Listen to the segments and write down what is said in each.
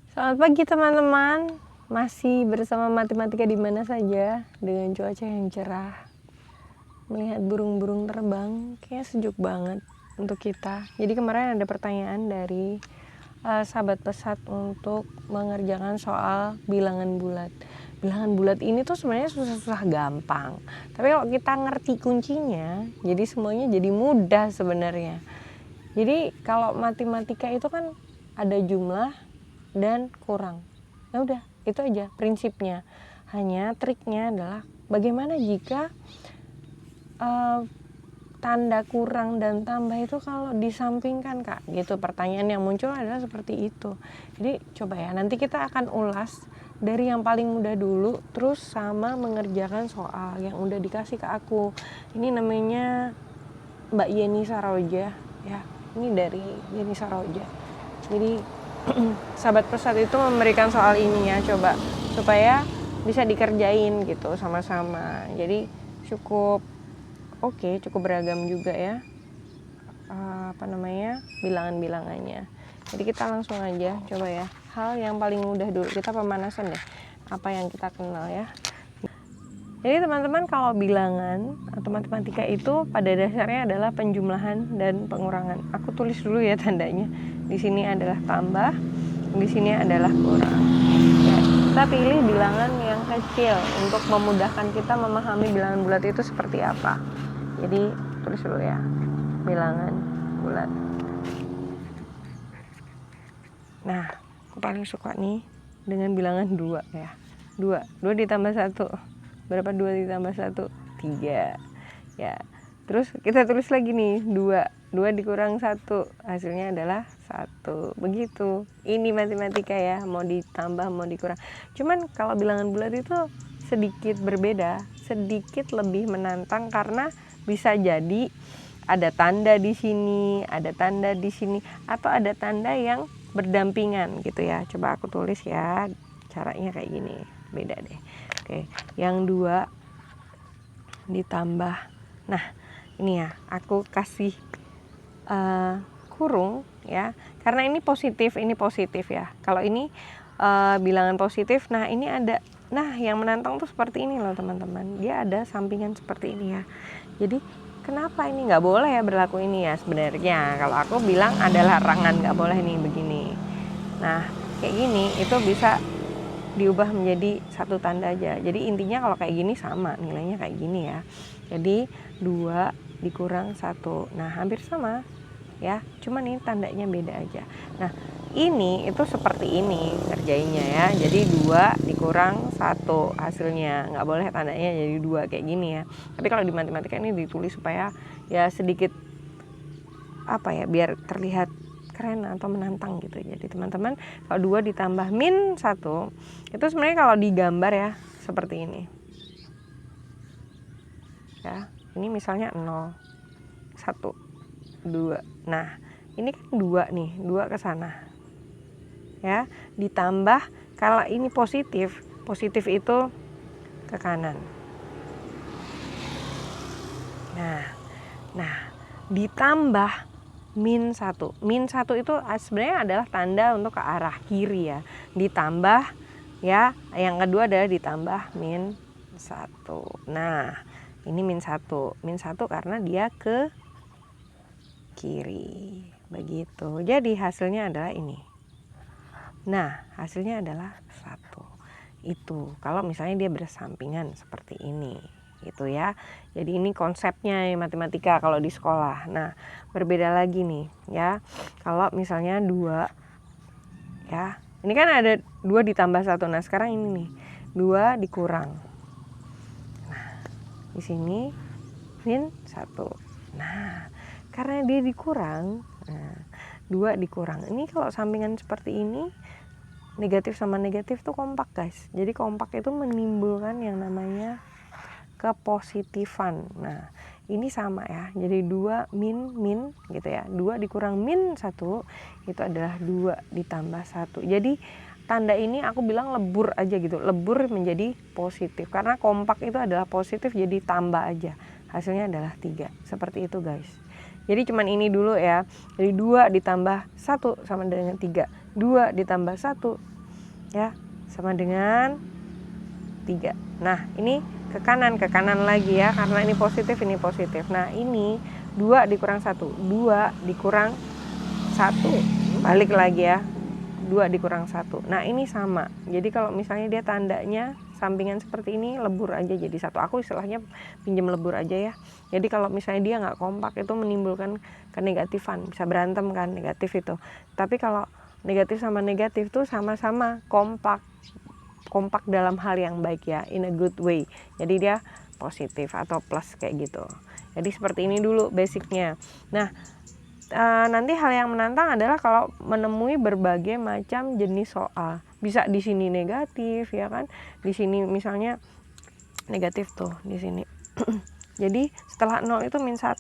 Selamat pagi teman-teman. Masih bersama matematika di mana saja dengan cuaca yang cerah. Melihat burung-burung terbang, kayak sejuk banget untuk kita. Jadi kemarin ada pertanyaan dari sahabat pesat untuk mengerjakan soal bilangan bulat. Bilangan bulat ini tuh sebenarnya susah-susah gampang. Tapi kalau kita ngerti kuncinya, jadi semuanya jadi mudah sebenarnya. Jadi kalau matematika itu kan ada jumlah dan kurang. Ya udah, itu aja prinsipnya. Hanya triknya adalah bagaimana jika tanda kurang dan tambah itu kalau disampingkan, Kak. Gitu, pertanyaan yang muncul adalah seperti itu. Jadi coba ya, nanti kita akan ulas dari yang paling mudah dulu, terus sama mengerjakan soal yang udah dikasih ke aku. Ini namanya Mbak Yeni Saroja ya. Ini dari Yeni Saroja. Jadi sahabat pesat itu memberikan soal ini ya, coba supaya bisa dikerjain gitu sama-sama. Jadi cukup oke, cukup beragam juga ya bilangan-bilangannya. Jadi kita langsung aja coba ya. Hal yang paling mudah dulu, kita pemanasan deh apa yang kita kenal ya. Jadi teman-teman, kalau bilangan atau matematika itu pada dasarnya adalah penjumlahan dan pengurangan. Aku tulis dulu ya tandanya. Di sini adalah tambah, di sini adalah kurang. Ya, kita pilih bilangan yang kecil untuk memudahkan kita memahami bilangan bulat itu seperti apa. Jadi tulis dulu ya, bilangan bulat. Nah, aku paling suka nih dengan bilangan 2 ya. 2 ditambah 1. Berapa 2 ditambah 1? 3. Ya. Terus kita tulis lagi nih, 2 dikurang 1, hasilnya adalah 1. Begitu. Ini matematika ya, mau ditambah mau dikurang. Cuman kalau bilangan bulat itu sedikit berbeda, sedikit lebih menantang karena bisa jadi ada tanda di sini, ada tanda di sini, atau ada tanda yang berdampingan gitu ya. Coba aku tulis ya, caranya kayak gini, beda deh. Oke, yang 2 ditambah, nah ini ya, aku kasih kurung ya, karena ini positif ya. Kalau ini bilangan positif, nah ini ada, nah yang menantang tuh seperti ini loh teman-teman, dia ada sampingan seperti ini ya. Jadi kenapa ini nggak boleh ya berlaku ini ya sebenarnya, kalau aku bilang ada larangan nggak boleh nih begini. Nah kayak gini itu bisa diubah menjadi satu tanda aja. Jadi intinya kalau kayak gini sama, nilainya kayak gini ya. Jadi 2 dikurang 1. Nah, hampir sama ya. Cuman ini tandanya beda aja. Nah, ini itu seperti ini ngerjainnya ya. Jadi 2 dikurang 1 hasilnya. Nggak boleh tandanya jadi 2 kayak gini ya. Tapi kalau di matematika ini ditulis supaya ya sedikit apa ya, biar terlihat keren atau menantang gitu. Jadi teman-teman, kalau 2 ditambah min 1 itu sebenarnya kalau digambar ya seperti ini ya. Ini misalnya 0, 1, 2. Nah ini kan 2 nih, 2 ke sana ya, ditambah kalau ini positif itu ke kanan. Nah ditambah min 1 itu sebenarnya adalah tanda untuk ke arah kiri ya. Ditambah ya, yang kedua adalah ditambah min 1. Nah ini min 1 karena dia ke kiri begitu. Jadi hasilnya adalah ini. Nah hasilnya adalah 1. Itu kalau misalnya dia bersampingan seperti ini gitu ya. Jadi ini konsepnya matematika kalau di sekolah. Nah berbeda lagi nih ya, kalau misalnya 2 ya, ini kan ada 2 ditambah 1. Nah sekarang ini nih 2 dikurang, nah di sini min 1. Nah karena dia dikurang, nah 2 dikurang, ini kalau sampingan seperti ini negatif sama negatif tuh kompak guys. Jadi kompak itu menimbulkan yang namanya kepositifan. Nah ini sama ya, jadi 2 min gitu ya. 2 dikurang min 1 itu adalah 2 ditambah 1. Jadi tanda ini aku bilang lebur aja gitu, lebur menjadi positif karena kompak itu adalah positif, jadi tambah aja, hasilnya adalah 3. Seperti itu guys. Jadi cuman ini dulu ya. Jadi 2 ditambah 1 sama dengan 3. 2 ditambah 1 ya, sama dengan 3. Nah ini ke kanan lagi ya, karena ini positif ini positif. Nah ini 2 dikurang 1, 2 dikurang 1, balik lagi ya, 2 dikurang 1. Nah ini sama, jadi kalau misalnya dia tandanya sampingan seperti ini, lebur aja jadi 1. Aku istilahnya pinjam lebur aja ya. Jadi kalau misalnya dia nggak kompak itu menimbulkan kenegatifan, bisa berantem kan, negatif itu. Tapi kalau negatif sama negatif tuh sama-sama kompak dalam hal yang baik ya, in a good way. Jadi dia positif atau plus kayak gitu. Jadi seperti ini dulu basicnya. Nah nanti hal yang menantang adalah kalau menemui berbagai macam jenis soal. Bisa di sini negatif ya kan, di sini misalnya negatif tuh di sini. Jadi setelah 0 itu min 1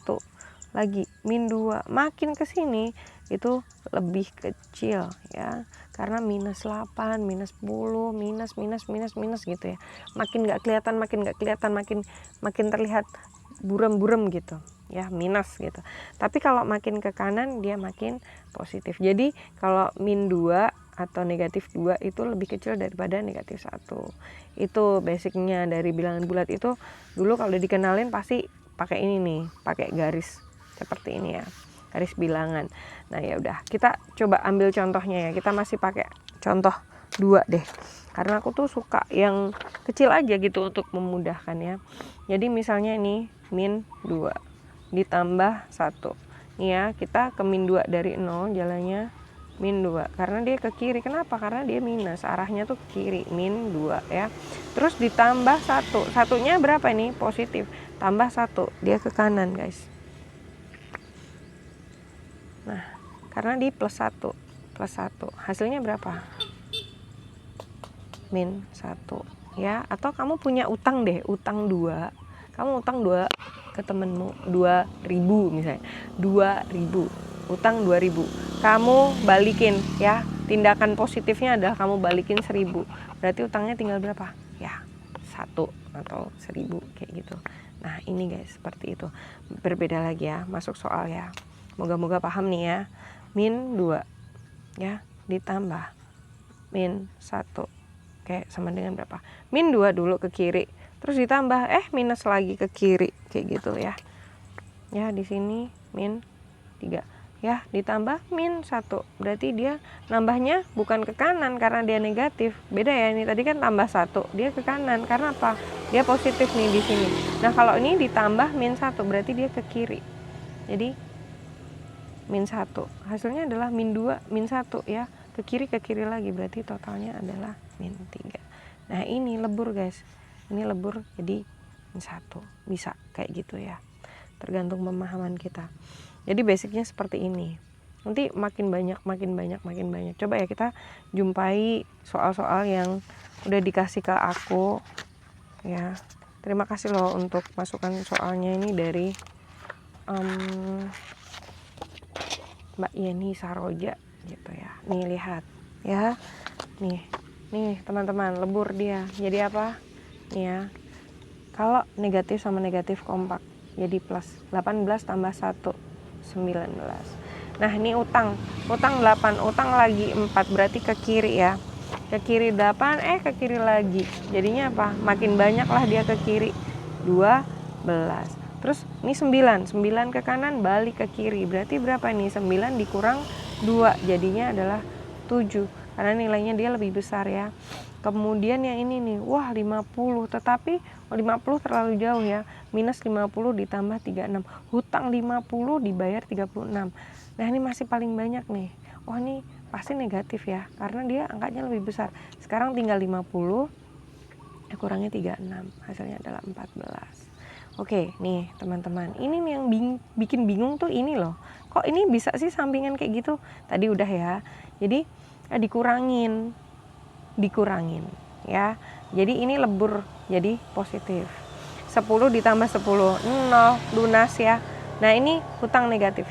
lagi, min 2, makin ke sini itu lebih kecil ya, karena minus 8, minus 10, minus gitu ya. Makin nggak kelihatan, makin terlihat buram-buram gitu ya, minus gitu. Tapi kalau makin ke kanan dia makin positif. Jadi kalau min 2 atau negatif 2 itu lebih kecil daripada negatif 1. Itu basicnya dari bilangan bulat itu. Dulu kalau udah dikenalin pasti pakai ini nih, pakai garis seperti ini ya, garis bilangan. Nah ya udah, kita coba ambil contohnya ya. Kita masih pakai contoh 2 deh, karena aku tuh suka yang kecil aja gitu untuk memudahkan ya. Jadi misalnya ini min 2 ditambah 1 nih ya, kita ke min 2 dari 0 jalannya min 2, karena dia ke kiri. Kenapa? Karena dia minus, arahnya tuh ke kiri, min 2 ya. Terus ditambah 1, satunya berapa nih? Positif, tambah 1, dia ke kanan guys. Nah karena di plus 1, hasilnya berapa? Min 1 ya. Atau kamu punya utang deh, utang 2, kamu utang 2 ke temenmu, 2.000 misalnya, 2.000, utang 2.000, kamu balikin ya. Tindakan positifnya adalah kamu balikin 1.000, berarti utangnya tinggal berapa ya? 1 atau 1.000 kayak gitu. Nah ini guys, seperti itu. Berbeda lagi ya, masuk soal ya, moga-moga paham nih ya. Min 2 ya ditambah min 1, oke, sama dengan berapa? Min 2 dulu ke kiri, terus ditambah minus lagi ke kiri kayak gitu ya. Ya di sini min 3 ya, ditambah min 1, berarti dia nambahnya bukan ke kanan karena dia negatif. Beda ya, ini tadi kan tambah 1, dia ke kanan karena apa? Dia positif nih di sini. Nah kalau ini ditambah min 1 berarti dia ke kiri. Jadi min 1, hasilnya adalah min 2, min 1 ya, ke kiri lagi, berarti totalnya adalah min 3. Nah ini lebur guys, ini lebur jadi min 1, bisa kayak gitu ya, tergantung pemahaman kita. Jadi basicnya seperti ini. Nanti makin banyak. Coba ya kita jumpai soal-soal yang udah dikasih ke aku ya. Terima kasih loh untuk masukan soalnya ini dari Mbak Yeni Saroja gitu ya. Nih lihat ya, nih teman-teman, lebur dia jadi apa nih ya. Kalau negatif sama negatif kompak jadi plus, 18 tambah 1 19. Nah ini utang 8, utang lagi 4, berarti ke kiri ya, ke kiri 8, ke kiri lagi, jadinya apa? Makin banyak lah dia ke kiri, 12. Terus ini 9 ke kanan, balik ke kiri, berarti berapa nih? 9 dikurang 2 jadinya adalah 7, karena nilainya dia lebih besar ya. Kemudian yang ini nih, wah 50, tetapi 50 terlalu jauh ya, minus 50 ditambah 36, hutang 50 dibayar 36. Nah ini masih paling banyak nih, wah ini pasti negatif ya, karena dia angkanya lebih besar. Sekarang tinggal 50, kurangnya 36, hasilnya adalah 14. Oke nih teman-teman, ini nih yang bikin bingung tuh ini loh, kok ini bisa sih sampingan kayak gitu? Tadi udah ya, jadi dikurangin ya. Jadi ini lebur jadi positif. 10 ditambah 10, 0, lunas ya. Nah ini hutang negatif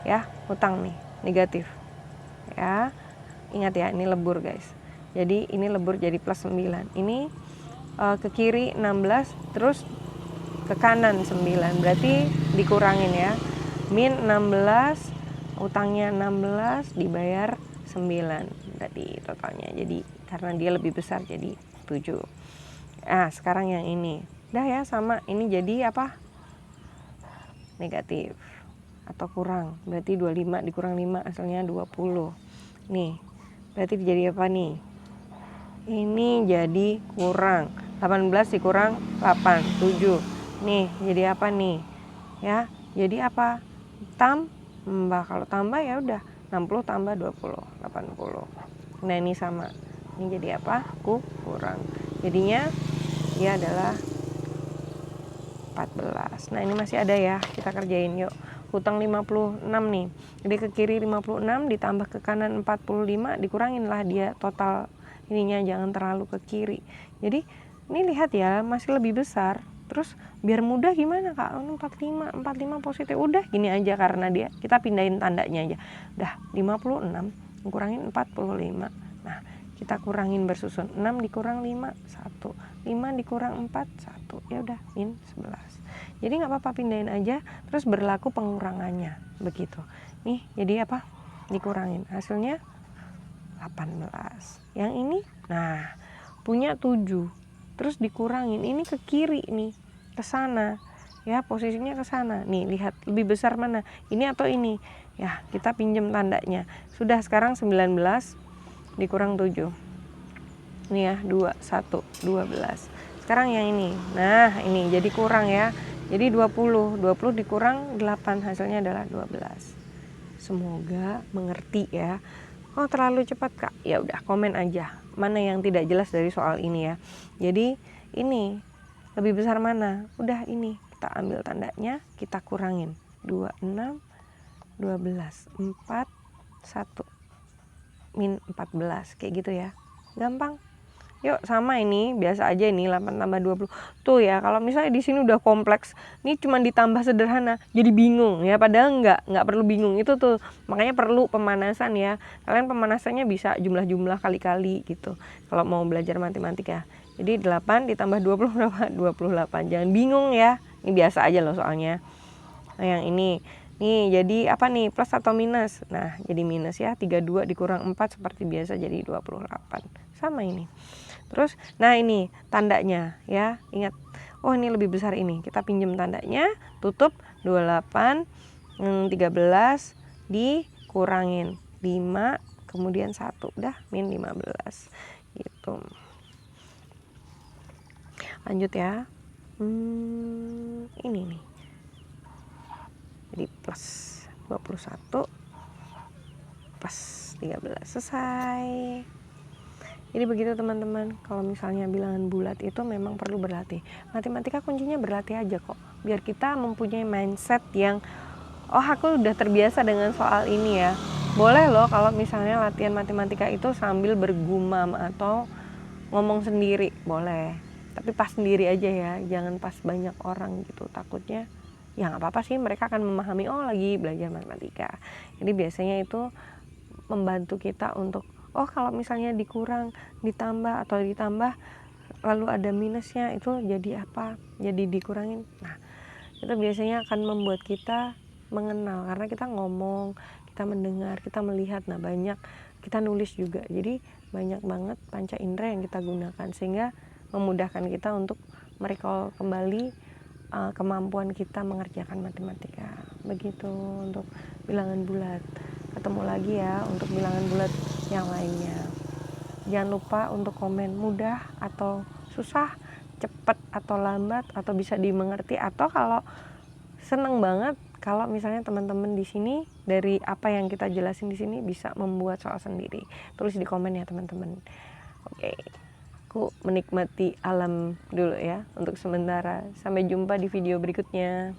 ya, hutang nih negatif ya. Ingat ya, ini lebur guys. Jadi ini lebur jadi plus 9. Ini ke kiri 16, terus ke kanan 9, berarti dikurangin ya. Min 16, utangnya 16 dibayar 9 berarti totalnya. Jadi karena dia lebih besar jadi 7. Nah sekarang yang ini udah ya sama, ini jadi apa, negatif atau kurang, berarti 25 dikurang 5 hasilnya 20. Nih berarti jadi apa nih, ini jadi kurang 18 dikurang 8, 7. Nih jadi apa nih ya, jadi apa, tambah. Kalau tambah ya udah 60 tambah 20, 80. Nah ini sama, ini jadi apa, kurang, jadinya dia adalah 14. Nah ini masih ada ya, kita kerjain yuk. Hutang 56 nih, jadi ke kiri 56 ditambah ke kanan 45, dikurangin lah dia total ininya, jangan terlalu ke kiri. Jadi ini lihat ya, masih lebih besar. Terus biar mudah gimana kak, 45 positif, udah gini aja, karena dia kita pindahin tandanya aja. Udah 56 kurangin 45. Nah kita kurangin bersusun, 6 dikurang 5, 1, 5 dikurang 4, 1, ya udah min 11. Jadi nggak apa-apa, pindahin aja, terus berlaku pengurangannya begitu. Nih jadi apa, dikurangin hasilnya 18. Yang ini nah punya 7, terus dikurangin, ini ke kiri nih, ke sana ya, posisinya ke sana. Nih lihat lebih besar mana, ini atau ini ya, kita pinjam tandanya. Sudah, sekarang 19 dikurang 7 ini ya, 2, 1, 12. Sekarang yang ini, nah ini jadi kurang ya, jadi 20 dikurang 8 hasilnya adalah 12. Semoga mengerti ya. Oh terlalu cepat kak, ya udah komen aja mana yang tidak jelas dari soal ini ya. Jadi ini lebih besar mana, udah ini kita ambil tandanya, kita kurangin 26, 12, 4, 1, min 14, kayak gitu ya, gampang. Yuk sama ini biasa aja, ini 8 tambah 20 tuh ya. Kalau misalnya di sini udah kompleks, ini cuma ditambah sederhana jadi bingung ya, padahal nggak perlu bingung itu tuh, makanya perlu pemanasan ya. Kalian pemanasannya bisa jumlah-jumlah kali-kali gitu kalau mau belajar matematika. Jadi 8 ditambah 20 berapa, 28, jangan bingung ya, ini biasa aja loh soalnya. Nah yang ini nih jadi apa nih, plus atau minus, nah jadi minus ya, 32 dikurang 4 seperti biasa jadi 28, sama ini. Terus nah ini tandanya ya, ingat, oh ini lebih besar, ini kita pinjam tandanya, tutup 28, 13 dikurangin 5 kemudian 1, udah min 15 gitu. Lanjut ya, ini nih jadi plus 21 plus 13, selesai. Jadi begitu teman-teman, kalau misalnya bilangan bulat itu memang perlu berlatih. Matematika kuncinya berlatih aja kok, biar kita mempunyai mindset yang oh aku udah terbiasa dengan soal ini ya. Boleh loh kalau misalnya latihan matematika itu sambil bergumam atau ngomong sendiri, boleh. Tapi pas sendiri aja ya, jangan pas banyak orang gitu, takutnya ya nggak apa-apa sih, mereka akan memahami oh lagi belajar matematika. Jadi biasanya itu membantu kita untuk oh kalau misalnya dikurang, ditambah atau ditambah lalu ada minusnya, itu jadi apa? Jadi dikurangin. Nah, itu biasanya akan membuat kita mengenal, karena kita ngomong, kita mendengar, kita melihat, nah banyak kita nulis juga. Jadi banyak banget panca indera yang kita gunakan, sehingga memudahkan kita untuk merecall kembali kemampuan kita mengerjakan matematika. Begitu untuk bilangan bulat. Ketemu lagi ya untuk bilangan bulat yang lainnya. Jangan lupa untuk komen mudah atau susah, cepat atau lambat, atau bisa dimengerti, atau kalau seneng banget kalau misalnya teman-teman di sini dari apa yang kita jelasin di sini bisa membuat soal sendiri. Tulis di komen ya teman-teman. Oke. Aku menikmati alam dulu ya untuk sementara. Sampai jumpa di video berikutnya.